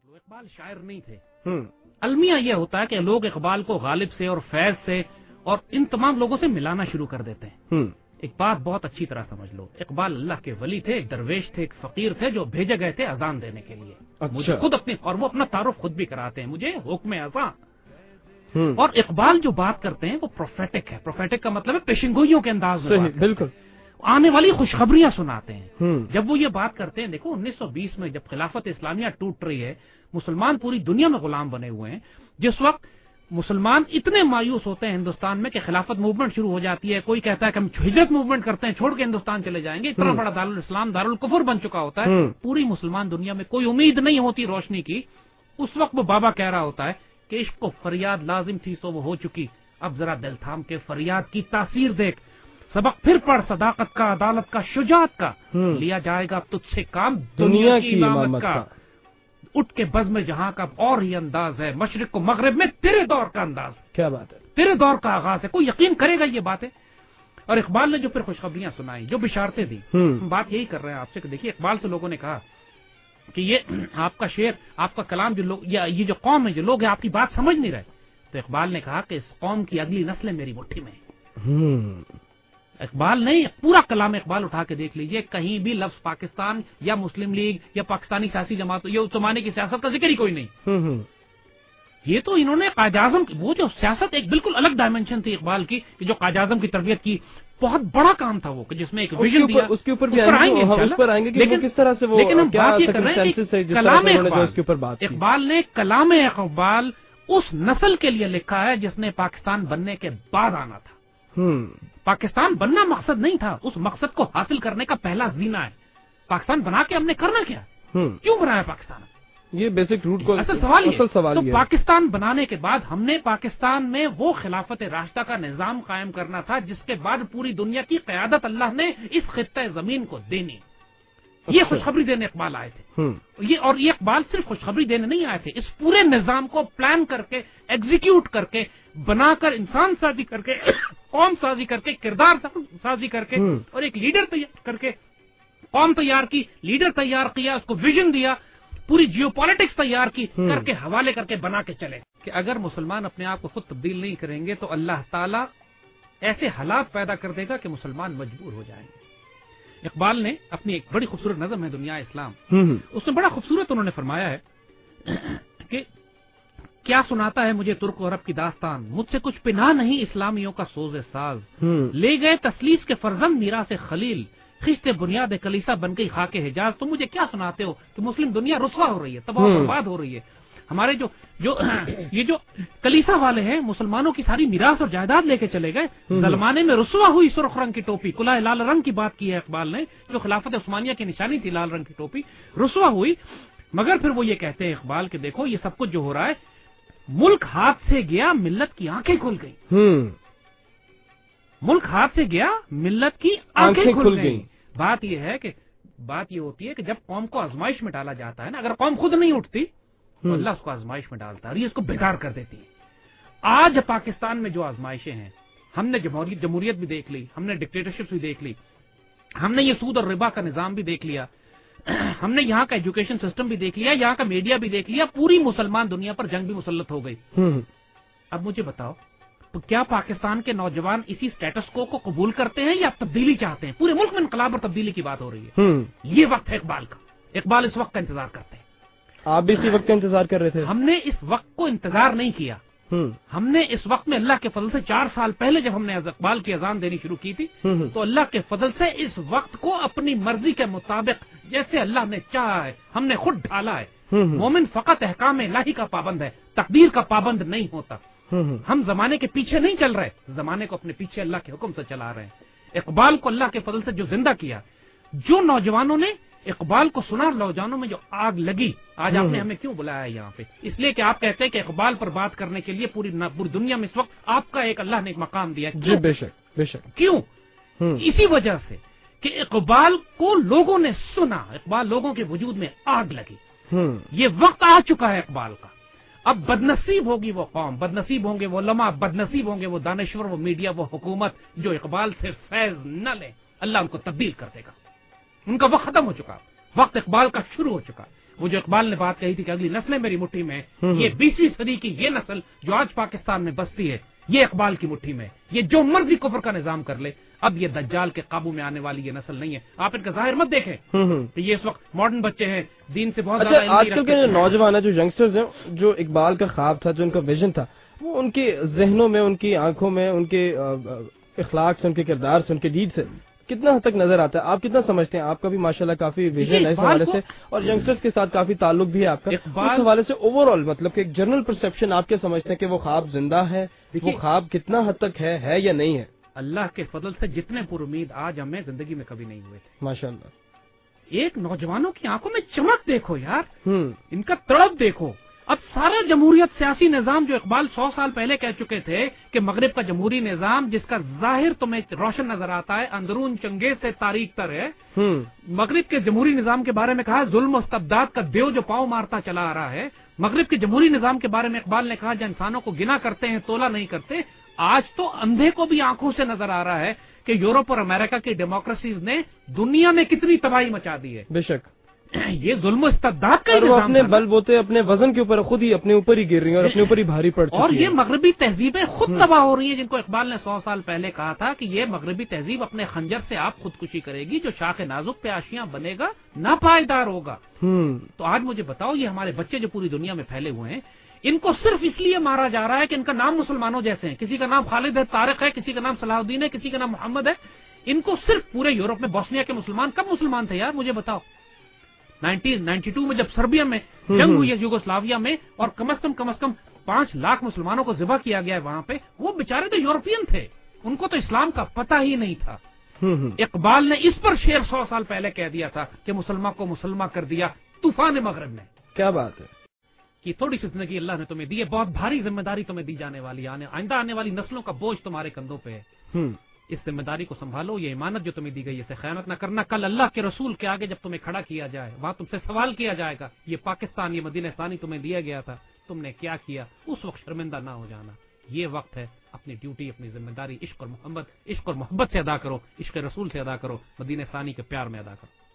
اقبال شاعر نہیں تھے. المیہ یہ ہوتا ہے کہ لوگ اقبال کو غالب سے اور فیض سے اور ان تمام لوگوں سے ملانا شروع کر دیتے ہیں. ایک بات بہت اچھی طرح سمجھ لو، اقبال اللہ کے ولی تھے، ایک درویش تھے، ایک فقیر تھے جو بھیجے گئے تھے اذان دینے کے لیے. مجھے خود اپنی، اور وہ اپنا تعارف خود بھی کراتے ہیں، مجھے حکم اذان. اور اقبال جو بات کرتے ہیں وہ پروفیٹک ہے. پروفیٹک کا مطلب ہے پیشنگوئیوں کے انداز میں، بالکل آنے والی خوشخبریاں سناتے ہیں. جب وہ یہ بات کرتے ہیں، دیکھو 1920 میں جب خلافت اسلامیہ ٹوٹ رہی ہے، مسلمان پوری دنیا میں غلام بنے ہوئے ہیں، جس وقت مسلمان اتنے مایوس ہوتے ہیں ہندوستان میں کہ خلافت موومنٹ شروع ہو جاتی ہے. کوئی کہتا ہے کہ ہم ہجرت موومنٹ کرتے ہیں، چھوڑ کے ہندوستان چلے جائیں گے. اتنا بڑا دارالاسلام دارالکفر بن چکا ہوتا ہے، پوری مسلمان دنیا میں کوئی امید نہیں ہوتی روشنی کی. اس وقت وہ بابا کہہ رہا ہوتا ہے کہ عشق کو فریاد لازم تھی سو وہ ہو چکی، اب ذرا دل تھام کے فریاد کی تاثیر دیکھ، سبق پھر پڑھ صداقت کا، عدالت کا، شجاعت کا، لیا جائے گا اب تجھ سے کام دنیا کی امامت کا. اٹھ کے بزم جہاں کا اور ہی انداز ہے، مشرق کو مغرب میں تیرے دور کا انداز. کیا بات ہے، تیرے دور کا آغاز ہے. کوئی یقین کرے گا یہ باتیں؟ اور اقبال نے جو پھر خوشخبریاں سنائی، جو بشارتیں دی، ہم بات یہی کر رہے ہیں آپ سے کہ دیکھیے اقبال سے لوگوں نے کہا کہ یہ آپ کا شعر، آپ کا کلام، جو لوگ یا یہ جو قوم ہے، جو لوگ ہیں آپ کی بات سمجھ نہیں رہے. تو اقبال نے کہا کہ اس قوم کی اگلی نسلیں میری مٹھی میں ہیں. اقبال نہیں، پورا کلام اقبال اٹھا کے دیکھ لیجئے، کہیں بھی لفظ پاکستان یا مسلم لیگ یا پاکستانی سیاسی جماعت یا اس زمانے کی سیاست کا ذکر ہی کوئی نہیں. یہ تو انہوں نے قائد اعظم، وہ جو سیاست ایک بالکل الگ ڈائمنشن تھی اقبال کی، کہ جو قائد اعظم کی تربیت کی، بہت بڑا کام تھا وہ، کہ جس میں ایک ویژن دیا. اس کے اوپر بھی آئیں گے، لیکن کس طرح سے وہ، لیکن ہم بات یہ کر رہے ہیں کہ کلام اقبال نے کلام اقبال اس نسل کے لیے لکھا ہے جس نے پاکستان بننے کے بعد آنا تھا. پاکستان بننا مقصد نہیں تھا، اس مقصد کو حاصل کرنے کا پہلا زینہ ہے. پاکستان بنا کے ہم نے کرنا کیا، کیوں بنایا پاکستان؟ یہ بیسک روٹ کو اصل سوال ہے. تو پاکستان بنانے کے بعد ہم نے پاکستان میں وہ خلافت راشدہ کا نظام قائم کرنا تھا جس کے بعد پوری دنیا کی قیادت اللہ نے اس خطہ زمین کو دینی. یہ خوشخبری دینے اقبال آئے تھے. یہ اقبال صرف خوشخبری دینے نہیں آئے تھے، اس پورے نظام کو پلان کر کے، ایگزیکیوٹ کر کے، بنا کر، انسان سازی کر کے، قوم سازی کر کے، کردار سازی کر کے، اور ایک لیڈر تیار کر کے، قوم تیار کی، لیڈر تیار کیا، اس کو ویژن دیا، پوری جیو پالیٹکس تیار کی، کر کے حوالے کر کے بنا کے چلے کہ اگر مسلمان اپنے آپ کو خود تبدیل نہیں کریں گے تو اللہ تعالیٰ ایسے حالات پیدا کر دے گا کہ مسلمان مجبور ہو جائیں گے. اقبال نے اپنی ایک بڑی خوبصورت نظم ہے دنیا اسلام، اس میں بڑا خوبصورت انہوں نے فرمایا ہے کہ کیا سناتا ہے مجھے ترک و عرب کی داستان، مجھ سے کچھ پناہ نہیں اسلامیوں کا سوز ساز. لے گئے تسلیس کے فرزند میراث خلیل، خشت بنیاد کلیسا بن گئی خاک حجاز. تم مجھے کیا سناتے ہو کہ مسلم دنیا رسوا ہو رہی ہے، تباہ و برباد ہو رہی ہے. ہمارے یہ جو کلیسا والے ہیں، مسلمانوں کی ساری میراث اور جائیداد لے کے چلے گئے. ظلمانے میں رسوا ہوئی سرخ رنگ کی ٹوپی، کلائے لال رنگ کی بات کی ہے اقبال نے، جو خلافت عثمانیہ کی نشانی تھی، لال رنگ کی ٹوپی رسوا ہوئی. مگر پھر وہ یہ کہتے ہیں اقبال کہ دیکھو یہ سب کچھ جو ہو رہا ہے، ملک ہاتھ سے گیا ملت کی آنکھیں کھل گئی. ملک ہاتھ سے گیا ملت کی آنکھیں کھل گئی. بات یہ ہے کہ بات یہ ہوتی ہے کہ جب قوم کو آزمائش میں ڈالا جاتا ہے نا، اگر قوم خود نہیں اٹھتی تو اللہ اس کو آزمائش میں ڈالتا ہے اور یہ اس کو بیکار کر دیتی ہے. آج پاکستان میں جو آزمائشیں ہیں، ہم نے جمہوریت بھی دیکھ لی، ہم نے ڈکٹیٹرشپ بھی دیکھ لی، ہم نے یہ سود اور ربا کا نظام بھی دیکھ لیا، ہم نے یہاں کا ایجوکیشن سسٹم بھی دیکھ لیا، یہاں کا میڈیا بھی دیکھ لیا، پوری مسلمان دنیا پر جنگ بھی مسلط ہو گئی. اب مجھے بتاؤ تو کیا پاکستان کے نوجوان اسی سٹیٹس کو قبول کرتے ہیں یا تبدیلی چاہتے ہیں؟ پورے ملک میں انقلاب اور تبدیلی کی بات ہو رہی ہے. یہ وقت ہے اقبال کا، اقبال اس وقت کا انتظار کرتے ہیں. آپ بھی اسی وقت کا انتظار کر رہے تھے؟ ہم نے اس وقت کو انتظار نہیں کیا. ہم نے اس وقت میں اللہ کے فضل سے 4 سال پہلے جب ہم نے اقبال کی اذان دینی شروع کی تھی تو اللہ کے فضل سے اس وقت کو اپنی مرضی کے مطابق جیسے اللہ نے چاہا ہے ہم نے خود ڈھالا ہے. مومن فقط احکام الہی کا پابند ہے، تقدیر کا پابند نہیں ہوتا. ہم زمانے کے پیچھے نہیں چل رہے، زمانے کو اپنے پیچھے اللہ کے حکم سے چلا رہے ہیں. اقبال کو اللہ کے فضل سے جو زندہ کیا، جو نوجوانوں نے اقبال کو سنا، نوجوانوں میں جو آگ لگی. آج آپ نے ہمیں کیوں بلایا ہے یہاں پہ؟ اس لیے کہ آپ کہتے ہیں کہ اقبال پر بات کرنے کے لیے پوری دنیا میں اس وقت آپ کا ایک اللہ نے ایک مقام دیا ہے. جی بے شک بے شک. کیوں؟ اسی وجہ سے کہ اقبال کو لوگوں نے سنا، اقبال لوگوں کے وجود میں آگ لگی. یہ وقت آ چکا ہے اقبال کا. اب بدنصیب ہوگی وہ قوم، بدنصیب ہوں گے وہ علماء، بدنصیب ہوں گے وہ دانشور، وہ میڈیا، وہ حکومت جو اقبال سے فیض نہ لے. اللہ ان کو تبدیل کر دے گا. ان کا وقت ختم ہو چکا، وقت اقبال کا شروع ہو چکا. وہ جو اقبال نے بات کہی تھی کہ اگلی نسلیں میری مٹھی میں، یہ 20ویں صدی کی یہ نسل جو آج پاکستان میں بستی ہے یہ اقبال کی مٹھی میں، یہ جو مرضی کفر کا نظام کر لے، اب یہ دجال کے قابو میں آنے والی یہ نسل نہیں ہے. آپ ان کا ظاہر مت دیکھیں کہ یہ اس وقت ماڈرن بچے ہیں، دین سے بہت زیادہ. آج کل کے جو نوجوان ہیں، جو ینگسٹرز ہیں، جو اقبال کا خواب تھا، جو ان کا ویژن تھا، وہ ان کے ذہنوں میں، ان کی آنکھوں میں، ان کے اخلاق سے، ان کے کردار سے، ان کے ڈیڈ سے کتنا حد تک نظر آتا ہے؟ آپ کتنا سمجھتے ہیں؟ آپ کا بھی ماشاءاللہ کافی ویژن ہے اس حوالے سے، اور ینگسٹرز کے ساتھ کافی تعلق بھی ہے آپ کا. اس حوالے سے اوور آل مطلب کہ ایک جنرل پرسپشن آپ کیا سمجھتے ہیں کہ وہ خواب زندہ ہے؟ وہ خواب کتنا حد تک ہے یا نہیں ہے؟ اللہ کے فضل سے جتنے پر امید آج ہمیں زندگی میں کبھی نہیں ہوئے تھے ماشاءاللہ. ایک نوجوانوں کی آنکھوں میں چمک دیکھو یار، ان کا تڑپ دیکھو. اب سارا جمہوریت سیاسی نظام جو اقبال 100 سال پہلے کہہ چکے تھے کہ مغرب کا جمہوری نظام جس کا ظاہر تمہیں روشن نظر آتا ہے، اندرون چنگیز سے تاریخ تر ہے، مغرب کے جمہوری نظام کے بارے میں کہا ظلم و استبداد کا دیو جو پاؤں مارتا چلا آ رہا ہے. مغرب کے جمہوری نظام کے بارے میں اقبال نے کہا جو انسانوں کو گنا کرتے ہیں تولا نہیں کرتے. آج تو اندھے کو بھی آنکھوں سے نظر آ رہا ہے کہ یورپ اور امریکہ کی ڈیموکریسیز نے دنیا میں کتنی تباہی مچا دی ہے. بے شک یہ ظلم و استبداد کا وہ اپنے بل بوتے اپنے وزن کے اوپر خود ہی اپنے اوپر ہی گر رہی ہیں اور اپنے اوپر ہی بھاری پڑ چکی ہیں. اور یہ مغربی تہذیبیں خود تباہ ہو رہی ہیں جن کو اقبال نے 100 سال پہلے کہا تھا کہ یہ مغربی تہذیب اپنے خنجر سے آپ خودکشی کرے گی، جو شاخ نازک پہ آشیاں بنے گا ناپائیدار ہوگا. تو آج مجھے بتاؤ یہ ہمارے بچے جو پوری دنیا میں پھیلے ہوئے ہیں، ان کو صرف اس لیے مارا جا رہا ہے کہ ان کا نام مسلمانوں جیسے ہیں. کسی کا نام خالد ہے، طارق ہے، کسی کا نام صلاح الدین ہے، کسی کا نام محمد ہے. ان کو صرف پورے یورپ میں بوسنیا کے مسلمان کب مسلمان تھے یار مجھے بتاؤ؟ 1992 میں جب سربیا میں جنگ ہوئی ہے یوگوسلاویا میں، اور کم از کم 5 لاکھ مسلمانوں کو ذبح کیا گیا ہے وہاں پہ، وہ بیچارے تو یورپین تھے، ان کو تو اسلام کا پتہ ہی نہیں تھا. اقبال نے اس پر شعر 100 سال پہلے کہہ دیا تھا کہ مسلمان کو مسلمان کر دیا طوفان مغرب نے. کیا بات ہے کہ تھوڑی سی زندگی اللہ نے تمہیں دی ہے، بہت بھاری ذمہ داری تمہیں دی جانے والی، آئندہ آنے والی نسلوں کا بوجھ تمہارے کندھوں پہ ہے. اس ذمہ داری کو سنبھالو، یہ امانت جو تمہیں دی گئی اسے خیانت نہ کرنا. کل اللہ کے رسول کے آگے جب تمہیں کھڑا کیا جائے وہاں تم سے سوال کیا جائے گا، یہ پاکستان، یہ مدینہ ثانی تمہیں دیا گیا تھا، تم نے کیا کیا؟ اس وقت شرمندہ نہ ہو جانا. یہ وقت ہے اپنی ڈیوٹی، اپنی ذمہ داری عشق اور محبت سے ادا کرو، عشق رسول سے ادا کرو، مدینہ ثانی کے پیار میں ادا کرو.